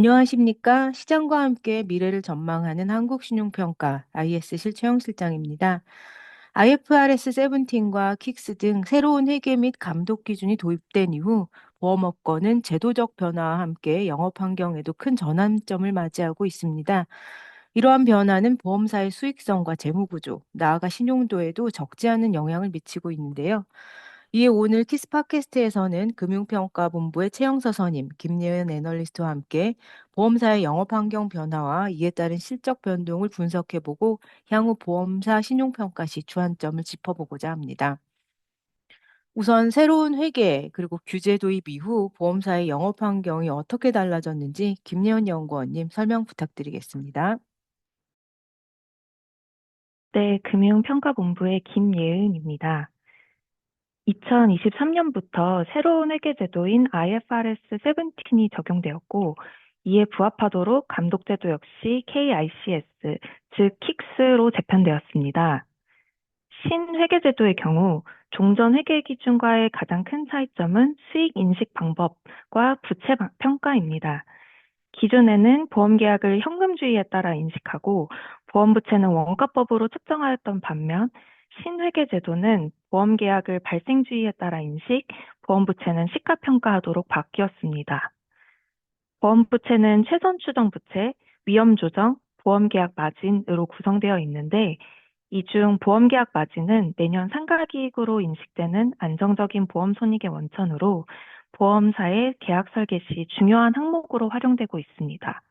안녕하십니까? 시장과 함께 미래를 전망하는 한국신용평가 IS 실채용 실장입니다. IFRS 17과 킥스 등 새로운 회계 및 감독 기준이 도입된 이후 보험업권은 제도적 변화와 함께 영업 환경에도 큰 전환점을 맞이하고 있습니다. 이러한 변화는 보험사의 수익성과 재무 구조, 나아가 신용도에도 적지 않은 영향을 미치고 있는데요. 이에 오늘 키스 팟캐스트에서는 금융평가본부의 최영서 선임, 김예은 애널리스트와 함께 보험사의 영업 환경 변화와 이에 따른 실적 변동을 분석해보고 향후 보험사 신용평가 시 주안점을 짚어보고자 합니다. 우선 새로운 회계 그리고 규제 도입 이후 보험사의 영업 환경이 어떻게 달라졌는지 김예은 연구원님 설명 부탁드리겠습니다. 네, 금융평가본부의 김예은입니다. 2023년부터 새로운 회계제도인 IFRS 17이 적용되었고, 이에 부합하도록 감독제도 역시 KICS, 즉 킥스로 재편되었습니다. 신회계제도의 경우 종전 회계 기준과의 가장 큰 차이점은 수익 인식 방법과 부채 평가입니다. 기존에는 보험계약을 현금주의에 따라 인식하고 보험부채는 원가법으로 측정하였던 반면 신회계제도는 보험계약을 발생주의에 따라 인식, 보험부채는 시가평가하도록 바뀌었습니다. 보험부채는 최선추정부채, 위험조정, 보험계약 마진으로 구성되어 있는데 이 중 보험계약 마진은 매년 상가기익으로 인식되는 안정적인 보험손익의 원천으로 보험사의 계약 설계 시 중요한 항목으로 활용되고 있습니다.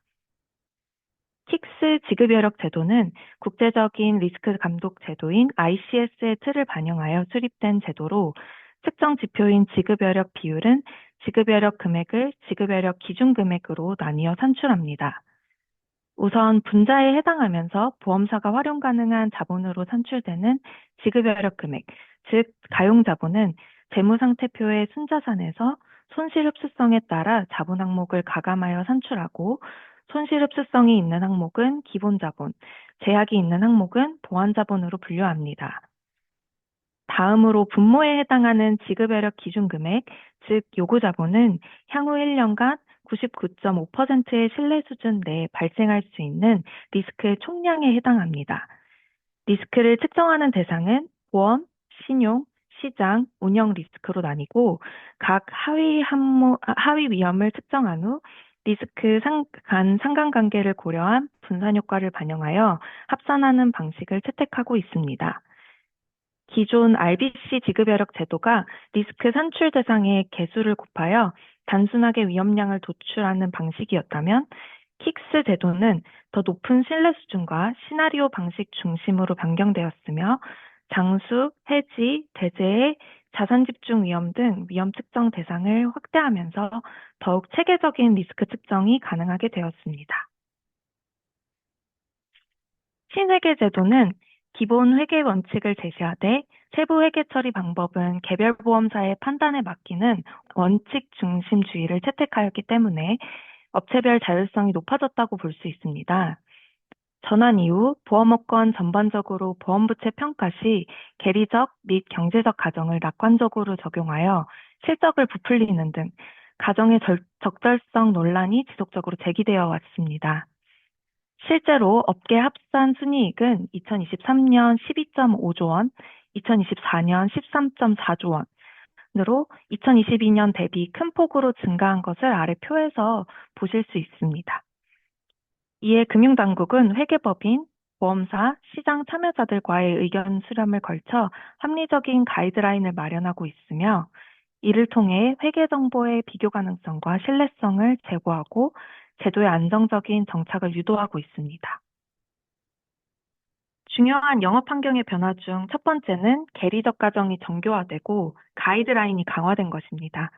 킥스 지급여력 제도는 국제적인 리스크 감독 제도인 ICS의 틀을 반영하여 수립된 제도로 특정 지표인 지급여력 비율은 지급여력 금액을 지급여력 기준 금액으로 나뉘어 산출합니다. 우선 분자에 해당하면서 보험사가 활용 가능한 자본으로 산출되는 지급여력 금액, 즉 가용자본은 재무상태표의 순자산에서 손실 흡수성에 따라 자본 항목을 가감하여 산출하고 손실 흡수성이 있는 항목은 기본자본, 제약이 있는 항목은 보완자본으로 분류합니다. 다음으로 분모에 해당하는 지급여력 기준금액, 즉 요구자본은 향후 1년간 99.5%의 신뢰 수준 내에 발생할 수 있는 리스크의 총량에 해당합니다. 리스크를 측정하는 대상은 보험, 신용, 시장, 운영 리스크로 나뉘고 각 하위 위험을 측정한 후 리스크 간 상관관계를 고려한 분산 효과를 반영하여 합산하는 방식을 채택하고 있습니다. 기존 RBC 지급여력 제도가 리스크 산출 대상의 개수를 곱하여 단순하게 위험량을 도출하는 방식이었다면 킥스 제도는 더 높은 신뢰 수준과 시나리오 방식 중심으로 변경되었으며 장수, 해지, 대재해, 자산 집중 위험 등 위험 측정 대상을 확대하면서 더욱 체계적인 리스크 측정이 가능하게 되었습니다. 신회계 제도는 기본 회계 원칙을 제시하되 세부 회계 처리 방법은 개별 보험사의 판단에 맡기는 원칙 중심주의를 채택하였기 때문에 업체별 자율성이 높아졌다고 볼 수 있습니다. 전환 이후 보험업권 전반적으로 보험부채 평가 시 계리적 및 경제적 가정을 낙관적으로 적용하여 실적을 부풀리는 등 가정의 적절성 논란이 지속적으로 제기되어 왔습니다. 실제로 업계 합산 순이익은 2023년 12.5조 원, 2024년 13.4조 원으로 2022년 대비 큰 폭으로 증가한 것을 아래 표에서 보실 수 있습니다. 이에 금융당국은 회계법인, 보험사, 시장 참여자들과의 의견 수렴을 걸쳐 합리적인 가이드라인을 마련하고 있으며 이를 통해 회계 정보의 비교 가능성과 신뢰성을 제고하고 제도의 안정적인 정착을 유도하고 있습니다. 중요한 영업 환경의 변화 중 첫 번째는 계리적 가정이 정교화되고 가이드라인이 강화된 것입니다.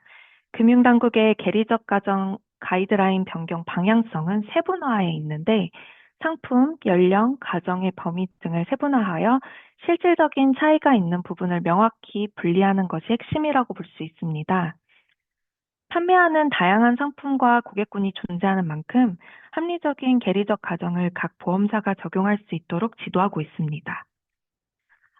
금융당국의 계리적 가정 가이드라인 변경 방향성은 세분화에 있는데 상품, 연령, 가정의 범위 등을 세분화하여 실질적인 차이가 있는 부분을 명확히 분리하는 것이 핵심이라고 볼 수 있습니다. 판매하는 다양한 상품과 고객군이 존재하는 만큼 합리적인 계리적 가정을 각 보험사가 적용할 수 있도록 지도하고 있습니다.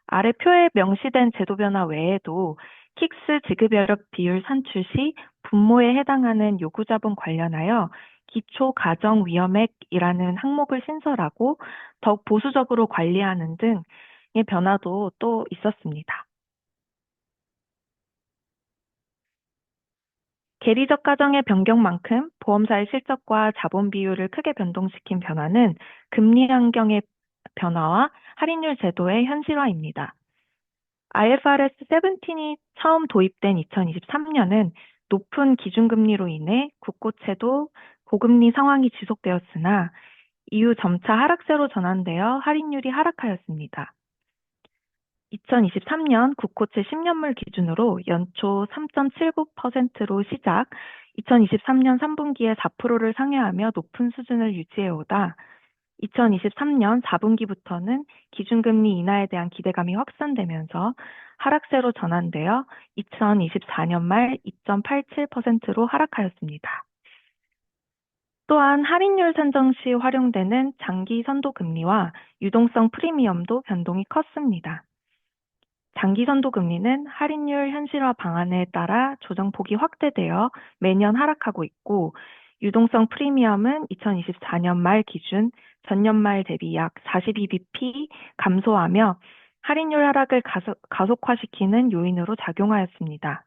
아래 표에 명시된 제도 변화 외에도 킥스 지급여력 비율 산출 시 분모에 해당하는 요구자본 관련하여 기초 가정 위험액이라는 항목을 신설하고 더욱 보수적으로 관리하는 등의 변화도 또 있었습니다. 계리적 가정의 변경만큼 보험사의 실적과 자본 비율을 크게 변동시킨 변화는 금리 환경의 변화와 할인율 제도의 현실화입니다. IFRS 17이 처음 도입된 2023년은 높은 기준금리로 인해 국고채도 고금리 상황이 지속되었으나 이후 점차 하락세로 전환되어 할인율이 하락하였습니다. 2023년 국고채 10년물 기준으로 연초 3.79%로 시작, 2023년 3분기에 4%를 상회하며 높은 수준을 유지해오다 2023년 4분기부터는 기준금리 인하에 대한 기대감이 확산되면서 하락세로 전환되어 2024년 말 2.87%로 하락하였습니다. 또한 할인율 산정 시 활용되는 장기 선도 금리와 유동성 프리미엄도 변동이 컸습니다. 장기 선도 금리는 할인율 현실화 방안에 따라 조정폭이 확대되어 매년 하락하고 있고, 유동성 프리미엄은 2024년 말 기준 전년 말 대비 약 42bp 감소하며 할인율 하락을 가속화시키는 요인으로 작용하였습니다.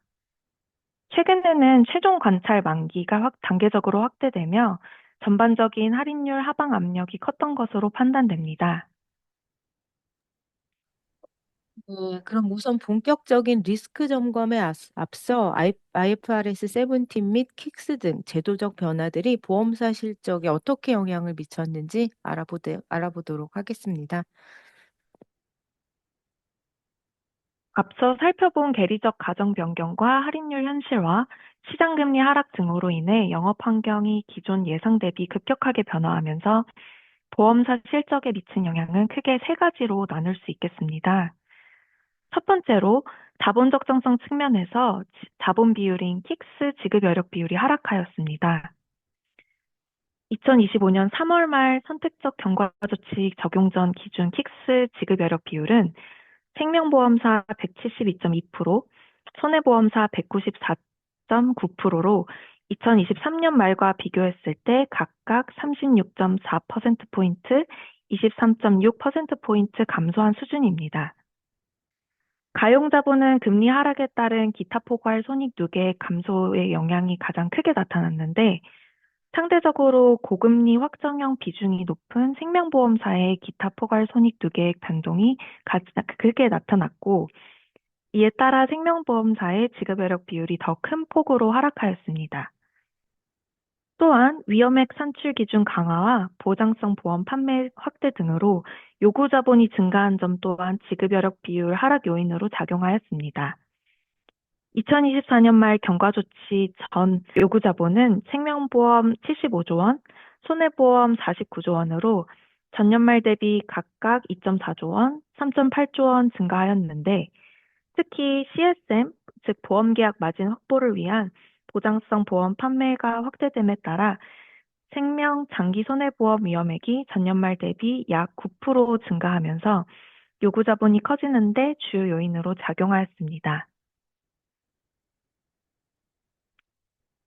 최근에는 최종 관찰 만기가 단계적으로 확대되며 전반적인 할인율 하방 압력이 컸던 것으로 판단됩니다. 네, 그럼 우선 본격적인 리스크 점검에 앞서 IFRS 17 및 킥스 등 제도적 변화들이 보험사 실적에 어떻게 영향을 미쳤는지 알아보도록 하겠습니다. 앞서 살펴본 계리적 가정 변경과 할인율 현실화, 시장금리 하락 등으로 인해 영업 환경이 기존 예상 대비 급격하게 변화하면서 보험사 실적에 미친 영향은 크게 세 가지로 나눌 수 있겠습니다. 첫 번째로 자본 적정성 측면에서 자본 비율인 킥스 지급 여력 비율이 하락하였습니다. 2025년 3월 말 선택적 경과 조치 적용 전 기준 킥스 지급 여력 비율은 생명보험사 172.2%, 손해보험사 194.9%로 2023년 말과 비교했을 때 각각 36.4%포인트, 23.6%포인트 감소한 수준입니다. 가용자본은 금리 하락에 따른 기타 포괄 손익 누계 감소의 영향이 가장 크게 나타났는데, 상대적으로 고금리 확정형 비중이 높은 생명보험사의 기타 포괄 손익 누계액 변동이 크게 나타났고, 이에 따라 생명보험사의 지급여력 비율이 더 큰 폭으로 하락하였습니다. 또한 위험액 산출 기준 강화와 보장성 보험 판매 확대 등으로 요구 자본이 증가한 점 또한 지급여력 비율 하락 요인으로 작용하였습니다. 2024년 말 경과조치 전 요구 자본은 생명보험 75조 원, 손해보험 49조 원으로 전년 말 대비 각각 2.4조 원, 3.8조 원 증가하였는데, 특히 CSM, 즉 보험계약 마진 확보를 위한 보장성 보험 판매가 확대됨에 따라 생명 장기 손해보험 위험액이 전년 말 대비 약 9% 증가하면서 요구 자본이 커지는데 주요 요인으로 작용하였습니다.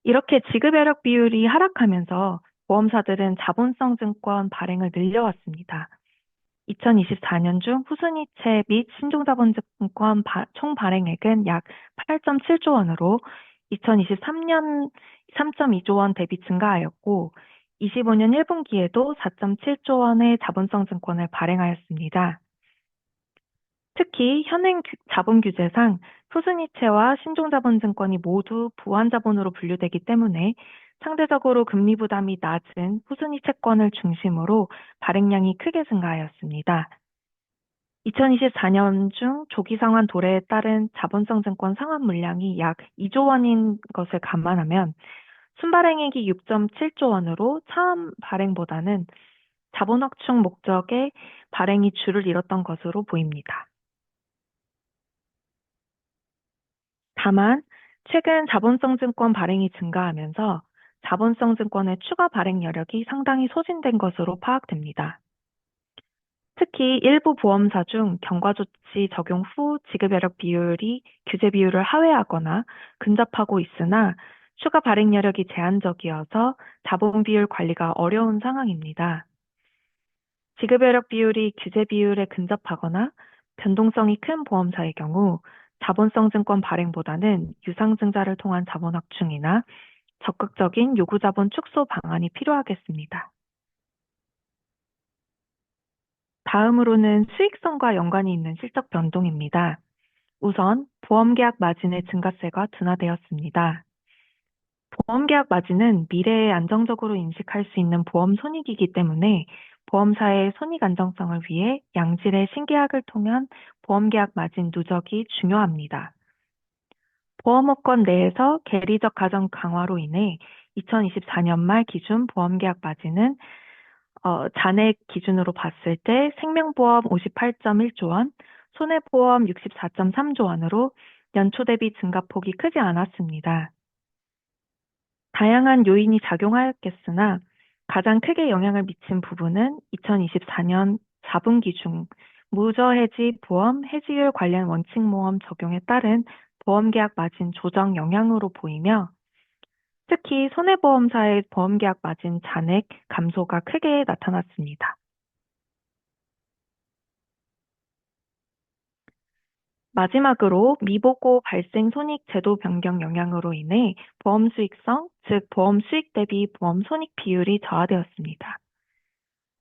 이렇게 지급여력 비율이 하락하면서 보험사들은 자본성 증권 발행을 늘려왔습니다. 2024년 중 후순위채 및 신종자본증권 총 발행액은 약 8.7조 원으로 2023년 3.2조 원 대비 증가하였고, 25년 1분기에도 4.7조 원의 자본성 증권을 발행하였습니다. 특히 현행 자본 규제상 후순위채와 신종자본증권이 모두 부환자본으로 분류되기 때문에 상대적으로 금리 부담이 낮은 후순위 채권을 중심으로 발행량이 크게 증가하였습니다. 2024년 중 조기 상환 도래에 따른 자본성 증권 상환 물량이 약 2조 원인 것을 감안하면 순발행액이 6.7조 원으로 차함 발행보다는 자본 확충 목적의 발행이 줄을 잃었던 것으로 보입니다. 다만 최근 자본성 증권 발행이 증가하면서 자본성 증권의 추가 발행 여력이 상당히 소진된 것으로 파악됩니다. 특히 일부 보험사 중 경과조치 적용 후 지급여력 비율이 규제 비율을 하회하거나 근접하고 있으나 추가 발행 여력이 제한적이어서 자본 비율 관리가 어려운 상황입니다. 지급 여력 비율이 규제 비율에 근접하거나 변동성이 큰 보험사의 경우 자본성 증권 발행보다는 유상증자를 통한 자본 확충이나 적극적인 요구 자본 축소 방안이 필요하겠습니다. 다음으로는 수익성과 연관이 있는 실적 변동입니다. 우선 보험계약 마진의 증가세가 둔화되었습니다. 보험계약 마진은 미래에 안정적으로 인식할 수 있는 보험 손익이기 때문에 보험사의 손익 안정성을 위해 양질의 신계약을 통한 보험계약 마진 누적이 중요합니다. 보험업권 내에서 계리적 가정 강화로 인해 2024년 말 기준 보험계약 마진은 잔액 기준으로 봤을 때 생명보험 58.1조 원, 손해보험 64.3조 원으로 연초 대비 증가폭이 크지 않았습니다. 다양한 요인이 작용하였겠으나 가장 크게 영향을 미친 부분은 2024년 4분기 중 무저해지 보험 해지율 관련 원칙모험 적용에 따른 보험계약 마진 조정 영향으로 보이며 특히 손해보험사의 보험계약 마진 잔액 감소가 크게 나타났습니다. 마지막으로 미보고 발생 손익 제도 변경 영향으로 인해 보험 수익성, 즉 보험 수익 대비 보험 손익 비율이 저하되었습니다.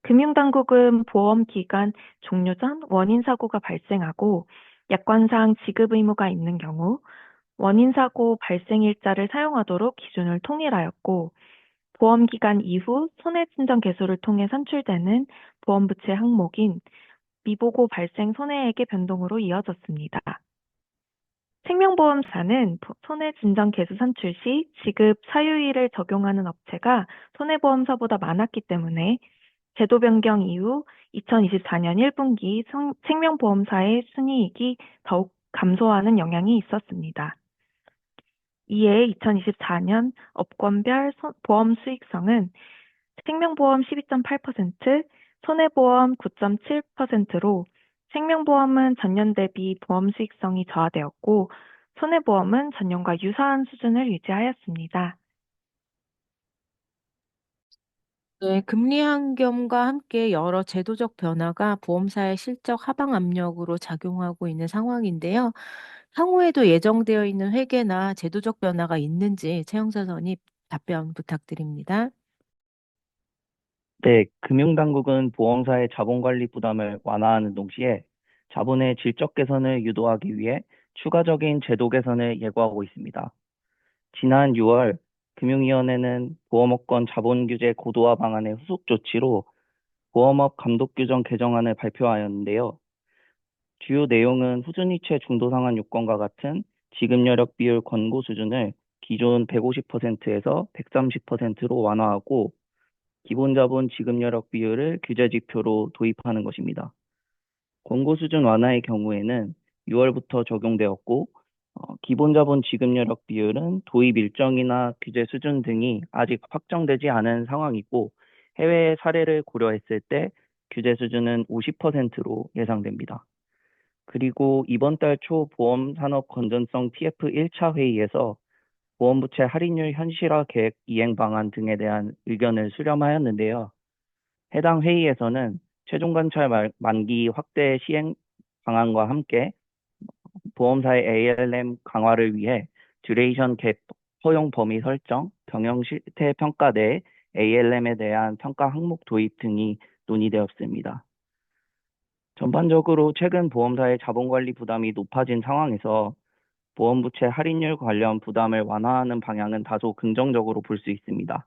금융당국은 보험 기간 종료 전 원인 사고가 발생하고 약관상 지급 의무가 있는 경우 원인 사고 발생 일자를 사용하도록 기준을 통일하였고 보험 기간 이후 손해 진정 개수를 통해 산출되는 보험 부채 항목인 미보고 발생 손해액의 변동으로 이어졌습니다. 생명보험사는 손해 진정 개수 산출 시 지급 사유일을 적용하는 업체가 손해보험사보다 많았기 때문에 제도 변경 이후 2024년 1분기 생명보험사의 순이익이 더욱 감소하는 영향이 있었습니다. 이에 2024년 업권별 보험 수익성은 생명보험 12.8%, 손해보험 9.7%로 생명보험은 전년 대비 보험 수익성이 저하되었고 손해보험은 전년과 유사한 수준을 유지하였습니다. 네, 금리 환경과 함께 여러 제도적 변화가 보험사의 실적 하방 압력으로 작용하고 있는 상황인데요. 향후에도 예정되어 있는 회계나 제도적 변화가 있는지 최영서 선임 답변 부탁드립니다. 네, 금융당국은 보험사의 자본관리 부담을 완화하는 동시에 자본의 질적 개선을 유도하기 위해 추가적인 제도 개선을 예고하고 있습니다. 지난 6월 금융위원회는 보험업권 자본규제 고도화 방안의 후속 조치로 보험업 감독규정 개정안을 발표하였는데요. 주요 내용은 후순위채 중도상환 요건과 같은 지급여력 비율 권고 수준을 기존 150%에서 130%로 완화하고 기본자본 지급여력 비율을 규제 지표로 도입하는 것입니다. 권고 수준 완화의 경우에는 6월부터 적용되었고 기본자본 지급여력 비율은 도입 일정이나 규제 수준 등이 아직 확정되지 않은 상황이고 해외의 사례를 고려했을 때 규제 수준은 50%로 예상됩니다. 그리고 이번 달 초 보험산업 건전성 TF 1차 회의에서 보험부채 할인율 현실화 계획 이행 방안 등에 대한 의견을 수렴하였는데요. 해당 회의에서는 최종 관찰 만기 확대 시행 방안과 함께 보험사의 ALM 강화를 위해 듀레이션 갭 허용 범위 설정, 경영 실태 평가 내 ALM에 대한 평가 항목 도입 등이 논의되었습니다. 전반적으로 최근 보험사의 자본관리 부담이 높아진 상황에서 보험부채 할인율 관련 부담을 완화하는 방향은 다소 긍정적으로 볼 수 있습니다.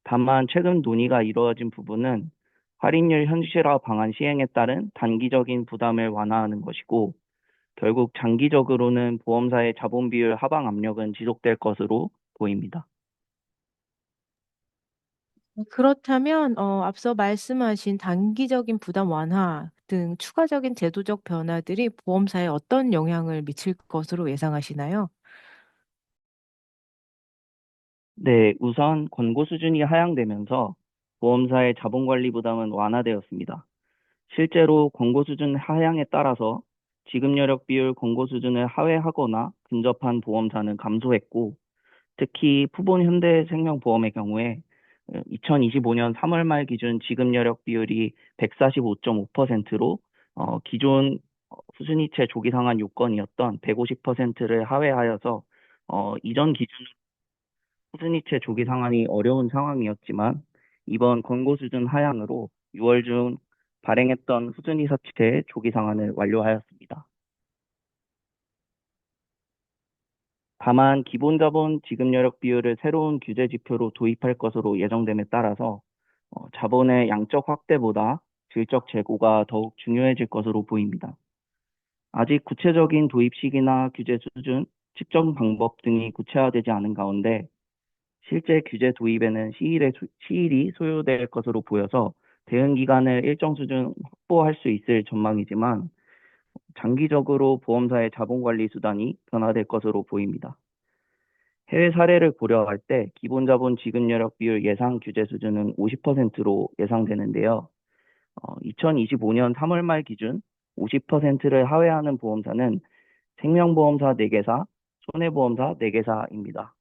다만 최근 논의가 이루어진 부분은 할인율 현실화 방안 시행에 따른 단기적인 부담을 완화하는 것이고 결국 장기적으로는 보험사의 자본 비율 하방 압력은 지속될 것으로 보입니다. 그렇다면 앞서 말씀하신 단기적인 부담 완화 등 추가적인 제도적 변화들이 보험사에 어떤 영향을 미칠 것으로 예상하시나요? 네, 우선 권고 수준이 하향되면서 보험사의 자본관리 부담은 완화되었습니다. 실제로 권고 수준 하향에 따라서 지급여력 비율 권고 수준을 하회하거나 근접한 보험사는 감소했고 특히 푸본 현대생명보험의 경우에 2025년 3월 말 기준 지급 여력 비율이 145.5%로 기존 후순위채 조기 상환 요건이었던 150%를 하회하여서 이전 기준 후순위채 조기 상환이 어려운 상황이었지만 이번 권고 수준 하향으로 6월 중 발행했던 후순위사채 조기 상환을 완료하였습니다. 다만 기본 자본 지급 여력 비율을 새로운 규제 지표로 도입할 것으로 예정됨에 따라서 자본의 양적 확대보다 질적 재고가 더욱 중요해질 것으로 보입니다. 아직 구체적인 도입 시기나 규제 수준, 측정 방법 등이 구체화되지 않은 가운데 실제 규제 도입에는 시일이 소요될 것으로 보여서 대응 기간을 일정 수준 확보할 수 있을 전망이지만 장기적으로 보험사의 자본관리 수단이 변화될 것으로 보입니다. 해외 사례를 고려할 때 기본 자본 지급 여력 비율 예상 규제 수준은 50%로 예상되는데요. 2025년 3월 말 기준 50%를 하회하는 보험사는 생명보험사 4개사, 손해보험사 4개사입니다.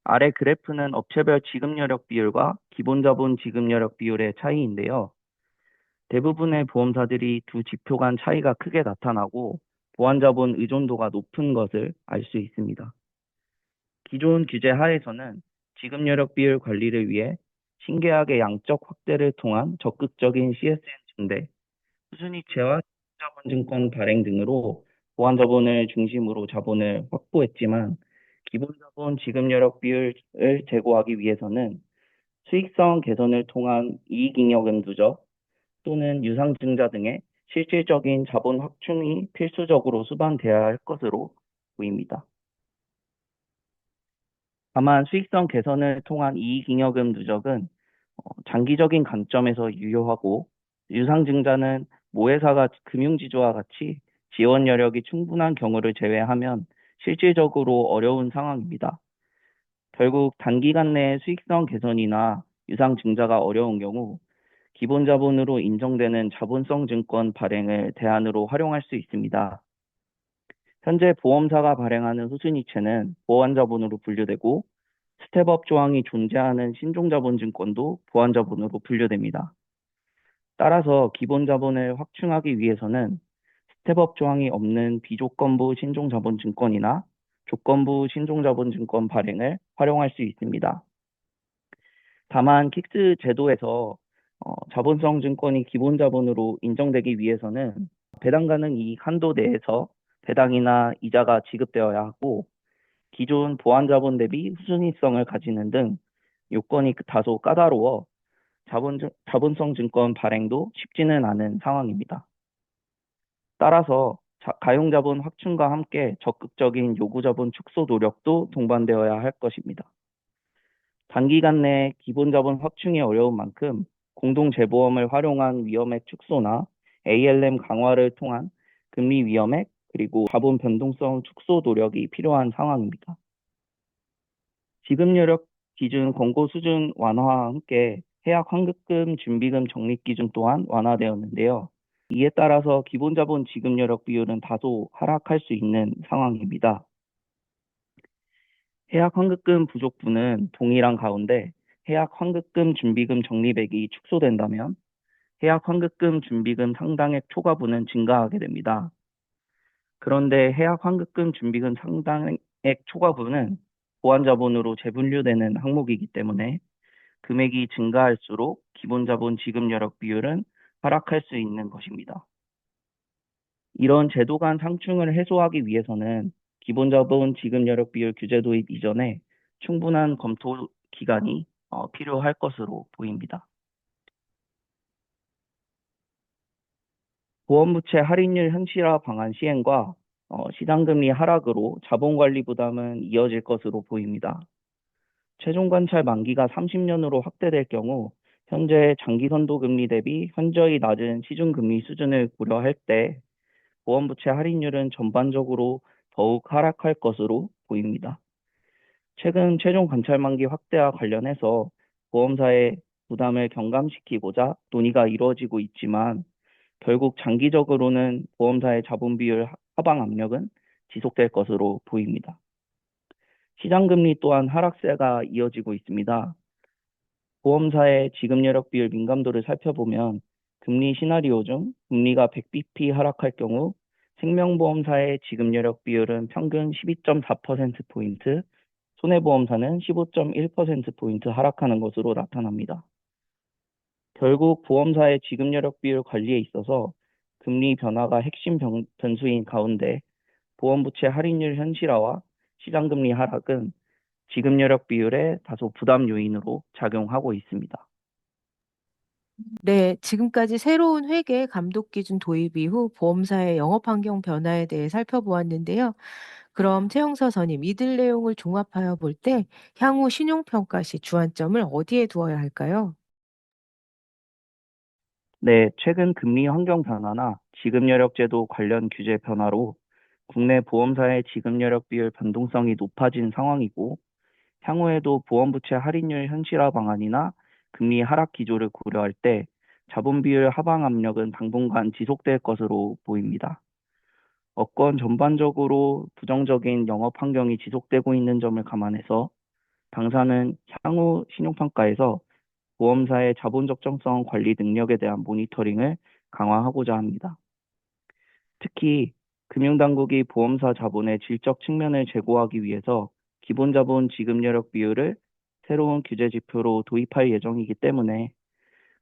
아래 그래프는 업체별 지급 여력 비율과 기본 자본 지급 여력 비율의 차이인데요. 대부분의 보험사들이 두 지표 간 차이가 크게 나타나고 보완 자본 의존도가 높은 것을 알 수 있습니다. 기존 규제 하에서는 지급 여력 비율 관리를 위해 신계약의 양적 확대를 통한 적극적인 CSN 증대, 수순이체와 자본증권 발행 등으로 보완 자본을 중심으로 자본을 확보했지만 기본 자본 지급 여력 비율을 제고하기 위해서는 수익성 개선을 통한 이익잉여금 누적 또는 유상증자 등의 실질적인 자본 확충이 필수적으로 수반돼야 할 것으로 보입니다. 다만 수익성 개선을 통한 이익잉여금 누적은 장기적인 관점에서 유효하고 유상증자는 모회사가 금융지주와 같이 지원 여력이 충분한 경우를 제외하면 실질적으로 어려운 상황입니다. 결국 단기간 내에 수익성 개선이나 유상증자가 어려운 경우 기본 자본으로 인정되는 자본성 증권 발행을 대안으로 활용할 수 있습니다. 현재 보험사가 발행하는 후순위채는 보완자본으로 분류되고 스텝업 조항이 존재하는 신종자본증권도 보완자본으로 분류됩니다. 따라서 기본 자본을 확충하기 위해서는 스텝업 조항이 없는 비조건부 신종자본증권이나 조건부 신종자본증권 발행을 활용할 수 있습니다. 다만 킥스 제도에서 자본성 증권이 기본 자본으로 인정되기 위해서는 배당 가능 이익 한도 내에서 배당이나 이자가 지급되어야 하고 기존 보완 자본 대비 후순위성을 가지는 등 요건이 다소 까다로워 자본성 증권 발행도 쉽지는 않은 상황입니다. 따라서 가용 자본 확충과 함께 적극적인 요구 자본 축소 노력도 동반되어야 할 것입니다. 단기간 내에 기본 자본 확충이 어려운 만큼 공동 재보험을 활용한 위험액 축소나 ALM 강화를 통한 금리 위험액 그리고 자본 변동성 축소 노력이 필요한 상황입니다. 지급 여력 기준 권고 수준 완화와 함께 해약 환급금 준비금 적립 기준 또한 완화되었는데요. 이에 따라서 기본 자본 지급 여력 비율은 다소 하락할 수 있는 상황입니다. 해약 환급금 부족분은 동일한 가운데 해약 환급금 준비금 적립액이 축소된다면 해약 환급금 준비금 상당액 초과분은 증가하게 됩니다. 그런데 해약 환급금 준비금 상당액 초과분은 보완자본으로 재분류되는 항목이기 때문에 금액이 증가할수록 기본 자본 지급 여력 비율은 하락할 수 있는 것입니다. 이런 제도 간 상충을 해소하기 위해서는 기본 자본 지급 여력 비율 규제 도입 이전에 충분한 검토 기간이 필요할 것으로 보입니다. 보험부채 할인율 현실화 방안 시행과 시장금리 하락으로 자본관리 부담은 이어질 것으로 보입니다. 최종 관찰 만기가 30년으로 확대될 경우 현재 장기선도 금리 대비 현저히 낮은 시중금리 수준을 고려할 때 보험부채 할인율은 전반적으로 더욱 하락할 것으로 보입니다. 최근 최종 관찰 만기 확대와 관련해서 보험사의 부담을 경감시키고자 논의가 이루어지고 있지만 결국 장기적으로는 보험사의 자본 비율 하방 압력은 지속될 것으로 보입니다. 시장금리 또한 하락세가 이어지고 있습니다. 보험사의 지급여력 비율 민감도를 살펴보면 금리 시나리오 중 금리가 100bp 하락할 경우 생명보험사의 지급여력 비율은 평균 12.4%포인트, 손해보험사는 15.1%포인트 하락하는 것으로 나타납니다. 결국 보험사의 지급여력 비율 관리에 있어서 금리 변화가 핵심 변수인 가운데 보험부채 할인율 현실화와 시장금리 하락은 지급여력 비율의 다소 부담 요인으로 작용하고 있습니다. 네, 지금까지 새로운 회계 감독 기준 도입 이후 보험사의 영업 환경 변화에 대해 살펴보았는데요. 그럼 최영서 선임, 이들 내용을 종합하여 볼 때 향후 신용평가 시 주안점을 어디에 두어야 할까요? 네, 최근 금리 환경 변화나 지급여력 제도 관련 규제 변화로 국내 보험사의 지급여력 비율 변동성이 높아진 상황이고, 향후에도 보험부채 할인율 현실화 방안이나 금리 하락 기조를 고려할 때 자본 비율 하방 압력은 당분간 지속될 것으로 보입니다. 업권 전반적으로 부정적인 영업 환경이 지속되고 있는 점을 감안해서 당사는 향후 신용평가에서 보험사의 자본 적정성 관리 능력에 대한 모니터링을 강화하고자 합니다. 특히 금융당국이 보험사 자본의 질적 측면을 제고하기 위해서 기본 자본 지급 여력 비율을 새로운 규제 지표로 도입할 예정이기 때문에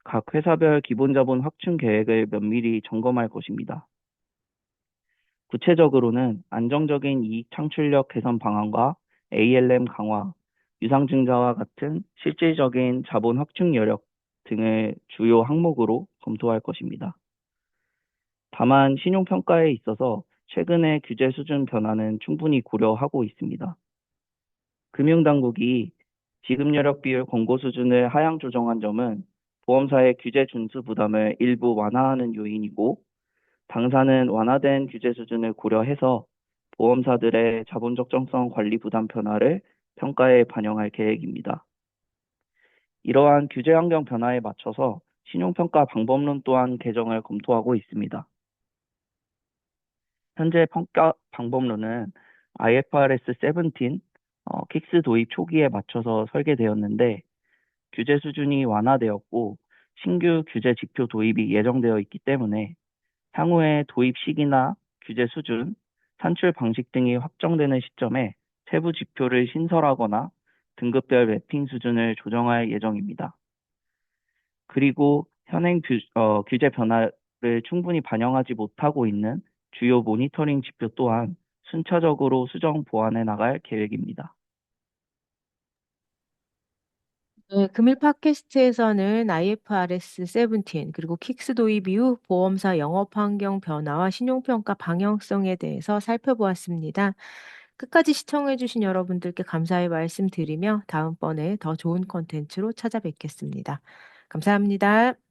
각 회사별 기본 자본 확충 계획을 면밀히 점검할 것입니다. 구체적으로는 안정적인 이익 창출력 개선 방안과 ALM 강화, 유상증자와 같은 실질적인 자본 확충 여력 등을 주요 항목으로 검토할 것입니다. 다만 신용평가에 있어서 최근의 규제 수준 변화는 충분히 고려하고 있습니다. 금융당국이 지급여력 비율 권고 수준을 하향 조정한 점은 보험사의 규제 준수 부담을 일부 완화하는 요인이고, 당사는 완화된 규제 수준을 고려해서 보험사들의 자본 적정성 관리 부담 변화를 평가에 반영할 계획입니다. 이러한 규제 환경 변화에 맞춰서 신용평가 방법론 또한 개정을 검토하고 있습니다. 현재 평가 방법론은 IFRS 17, 킥스 도입 초기에 맞춰서 설계되었는데, 규제 수준이 완화되었고 신규 규제 지표 도입이 예정되어 있기 때문에 향후에 도입 시기나 규제 수준, 산출 방식 등이 확정되는 시점에 세부 지표를 신설하거나 등급별 매핑 수준을 조정할 예정입니다. 그리고 현행 규제 변화를 충분히 반영하지 못하고 있는 주요 모니터링 지표 또한 순차적으로 수정 보완해 나갈 계획입니다. 네, 금일 팟캐스트에서는 IFRS 17 그리고 킥스 도입 이후 보험사 영업 환경 변화와 신용평가 방향성에 대해서 살펴보았습니다. 끝까지 시청해주신 여러분들께 감사의 말씀 드리며 다음번에 더 좋은 콘텐츠로 찾아뵙겠습니다. 감사합니다.